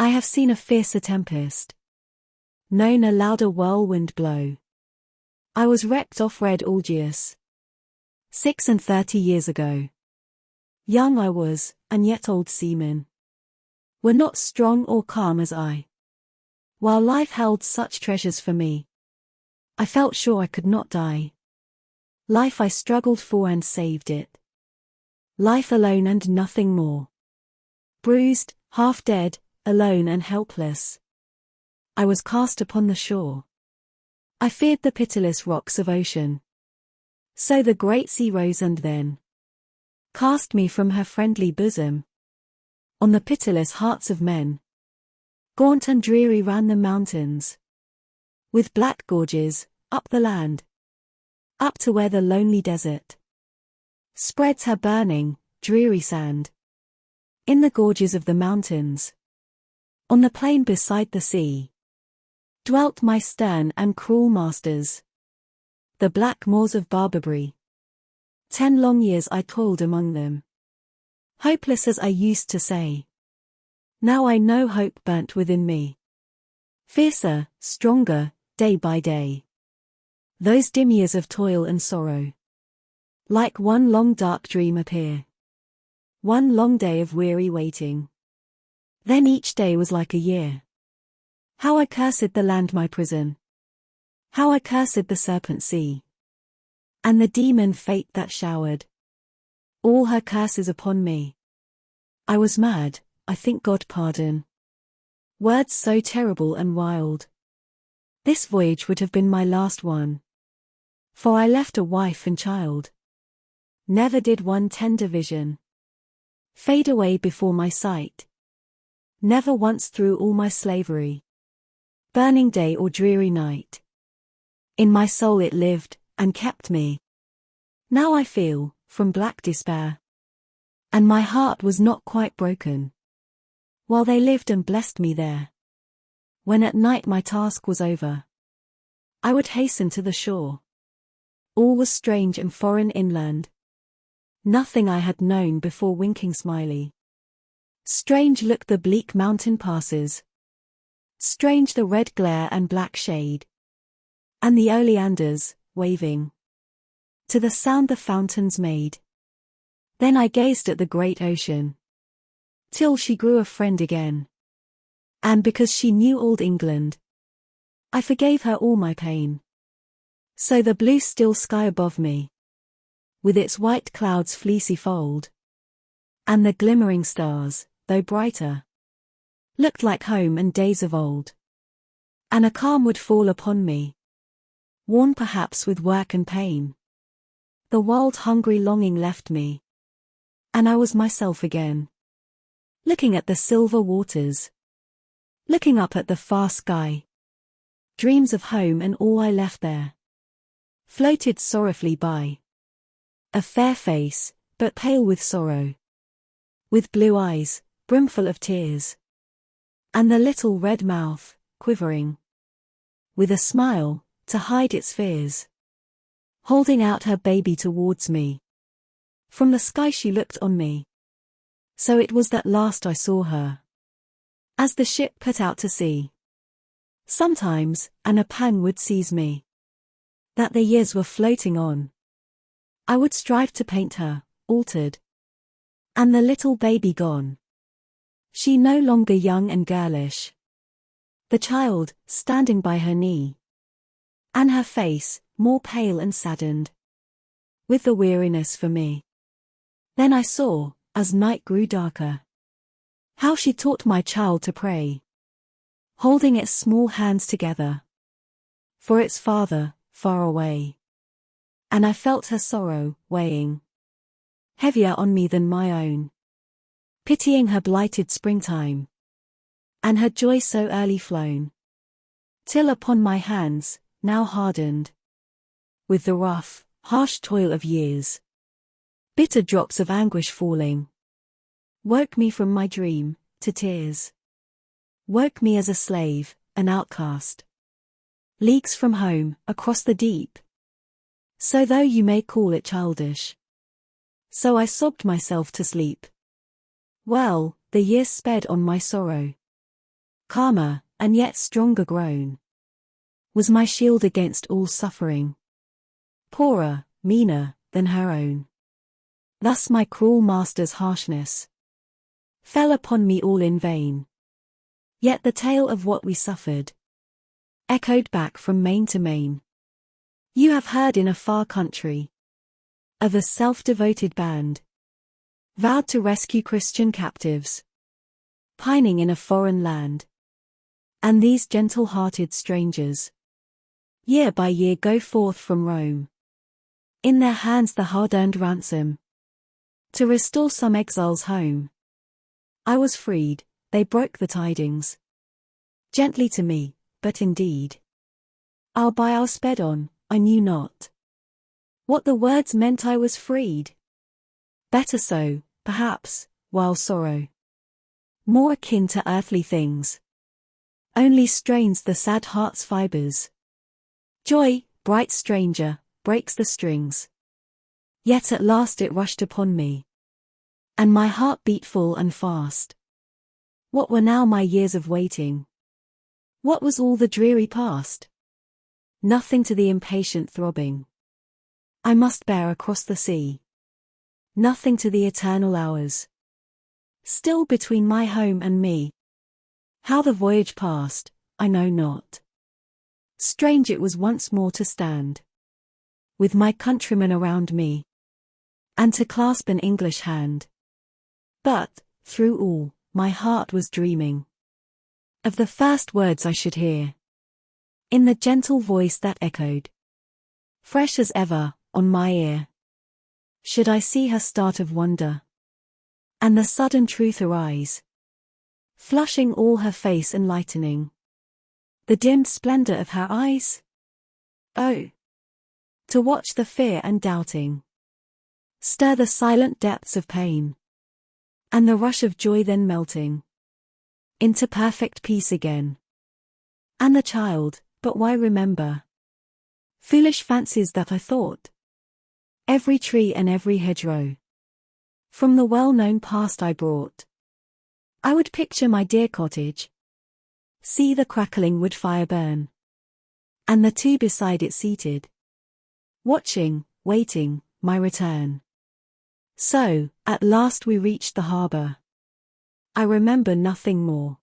I have seen a fiercer tempest, known a louder whirlwind blow. I was wrecked off Red Algiers 36 ago. Young I was, and yet old seamen were not strong or calm as I. While life held such treasures for me, I felt sure I could not die. Life I struggled for and saved it. Life alone and nothing more. Bruised, half dead, alone and helpless, I was cast upon the shore. I feared the pitiless rocks of ocean. So the great sea rose and then cast me from her friendly bosom on the pitiless hearts of men. Gaunt and dreary ran the mountains, with black gorges, up the land, up to where the lonely desert spreads her burning, dreary sand. In the gorges of the mountains, on the plain beside the sea, dwelt my stern and cruel masters, the black Moors of Barbary. 10 long years I toiled among them, hopeless as I used to say. Now I know hope burnt within me, fiercer, stronger, day by day. Those dim years of toil and sorrow, like one long dark dream appear, one long day of weary waiting. Then each day was like a year. How I cursed the land my prison, how I cursed the serpent sea, and the demon fate that showered all her curses upon me. I was mad, I think God pardon words so terrible and wild. This voyage would have been my last one, for I left a wife and child. Never did one tender vision fade away before my sight. Never once through all my slavery, burning day or dreary night, in my soul it lived, and kept me. Now I feel, from black despair, and my heart was not quite broken, while they lived and blessed me there. When at night my task was over, I would hasten to the shore. All was strange and foreign inland, nothing I had known before winking smiley. Strange looked the bleak mountain passes, strange the red glare and black shade, and the oleanders, waving to the sound the fountains made. Then I gazed at the great ocean, till she grew a friend again. And because she knew old England, I forgave her all my pain. So the blue still sky above me, with its white clouds fleecy fold, and the glimmering stars, though brighter, looked like home and days of old. And a calm would fall upon me, worn perhaps with work and pain. The wild hungry longing left me, and I was myself again. Looking at the silver waters, looking up at the far sky, dreams of home and all I left there floated sorrowfully by. A fair face, but pale with sorrow, with blue eyes, brimful of tears, and the little red mouth, quivering with a smile, to hide its fears, holding out her baby towards me. From the sky she looked on me. So it was that last I saw her, as the ship put out to sea. Sometimes, and a pang would seize me, that the years were floating on. I would strive to paint her, altered, and the little baby gone. She no longer young and girlish, the child, standing by her knee, and her face, more pale and saddened, with the weariness for me. Then I saw, as night grew darker, how she taught my child to pray, holding its small hands together, for its father, far away. And I felt her sorrow, weighing heavier on me than my own, pitying her blighted springtime, and her joy so early flown, till upon my hands, now hardened with the rough, harsh toil of years, bitter drops of anguish falling, woke me from my dream, to tears. Woke me as a slave, an outcast, leagues from home, across the deep. So though you may call it childish, so I sobbed myself to sleep. Well, the years sped on my sorrow, calmer, and yet stronger grown, was my shield against all suffering, poorer, meaner, than her own. Thus my cruel master's harshness fell upon me all in vain. Yet the tale of what we suffered echoed back from main to main. You have heard in a far country of a self-devoted band, vowed to rescue Christian captives, pining in a foreign land. And these gentle-hearted strangers, year by year go forth from Rome, in their hands the hard-earned ransom, to restore some exile's home. I was freed, they broke the tidings, gently to me, but indeed, hour by hour sped on, I knew not what the words meant. I was freed. Better so, perhaps, while sorrow, more akin to earthly things, only strains the sad heart's fibers. Joy, bright stranger, breaks the strings. Yet at last it rushed upon me, and my heart beat full and fast. What were now my years of waiting? What was all the dreary past? Nothing to the impatient throbbing I must bear across the sea. Nothing to the eternal hours still between my home and me. How the voyage passed, I know not. Strange it was once more to stand with my countrymen around me, and to clasp an English hand. But, through all, my heart was dreaming of the first words I should hear, in the gentle voice that echoed, fresh as ever, on my ear. Should I see her start of wonder, and the sudden truth arise, flushing all her face and lightening the dimmed splendor of her eyes? Oh, to watch the fear and doubting stir the silent depths of pain, and the rush of joy then melting into perfect peace again. And the child, but why remember foolish fancies that I thought? Every tree and every hedgerow from the well-known past I brought. I would picture my dear cottage, see the crackling wood fire burn, and the two beside it seated, watching, waiting, my return. So, at last we reached the harbour. I remember nothing more,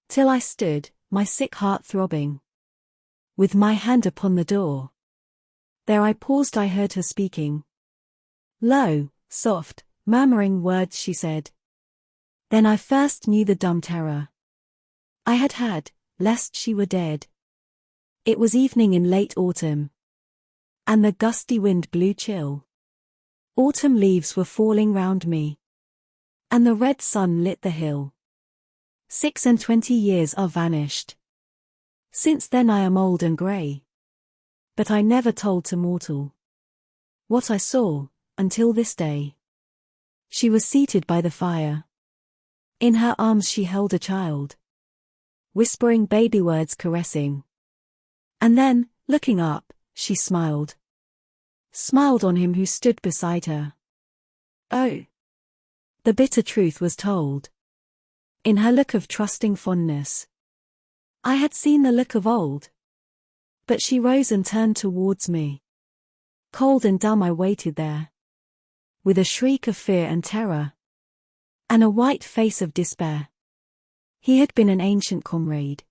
till I stood, my sick heart throbbing, with my hand upon the door. There I paused, I heard her speaking. Low, soft, murmuring words she said. Then I first knew the dumb terror I had had, lest she were dead. It was evening in late autumn, and the gusty wind blew chill. Autumn leaves were falling round me, and the red sun lit the hill. 26 years are vanished. Since then I am old and grey, but I never told to mortal what I saw, until this day. She was seated by the fire. In her arms she held a child, whispering baby words, caressing. And then, looking up, she smiled. Smiled on him who stood beside her. Oh! The bitter truth was told in her look of trusting fondness. I had seen the look of old, but she rose and turned towards me. Cold and dumb I waited there, with a shriek of fear and terror, and a white face of despair. He had been an ancient comrade.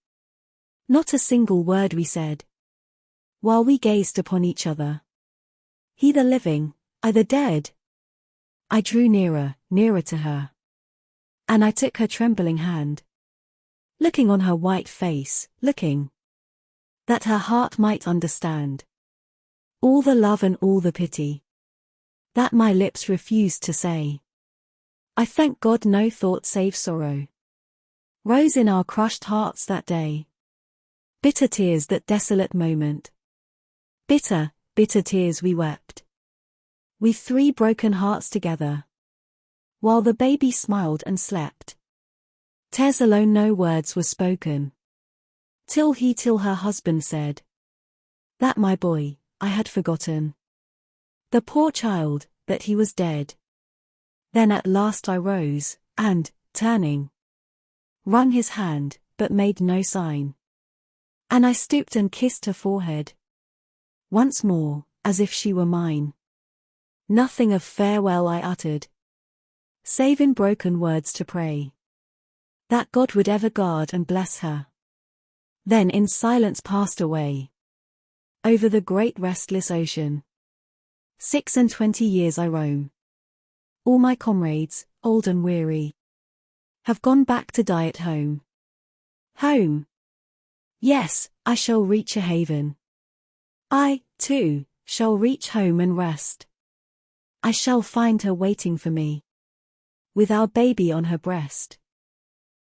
Not a single word we said, while we gazed upon each other. He the living, I the dead. I drew nearer, nearer to her, and I took her trembling hand, looking on her white face, looking, that her heart might understand all the love and all the pity that my lips refused to say. I thank God no thought save sorrow rose in our crushed hearts that day. Bitter tears that desolate moment. Bitter, bitter tears we wept, we three broken hearts together, while the baby smiled and slept. Tears alone, no words were spoken, till her husband said, that my boy, I had forgotten, the poor child, that he was dead. Then at last I rose, and, turning, wrung his hand, but made no sign. And I stooped and kissed her forehead. Once more, as if she were mine. Nothing of farewell I uttered, save in broken words to pray that God would ever guard and bless her. Then in silence passed away over the great restless ocean. 26 years I roam. All my comrades, old and weary, have gone back to die at home. Home. Yes, I shall reach a haven. I, too, shall reach home and rest. I shall find her waiting for me, with our baby on her breast.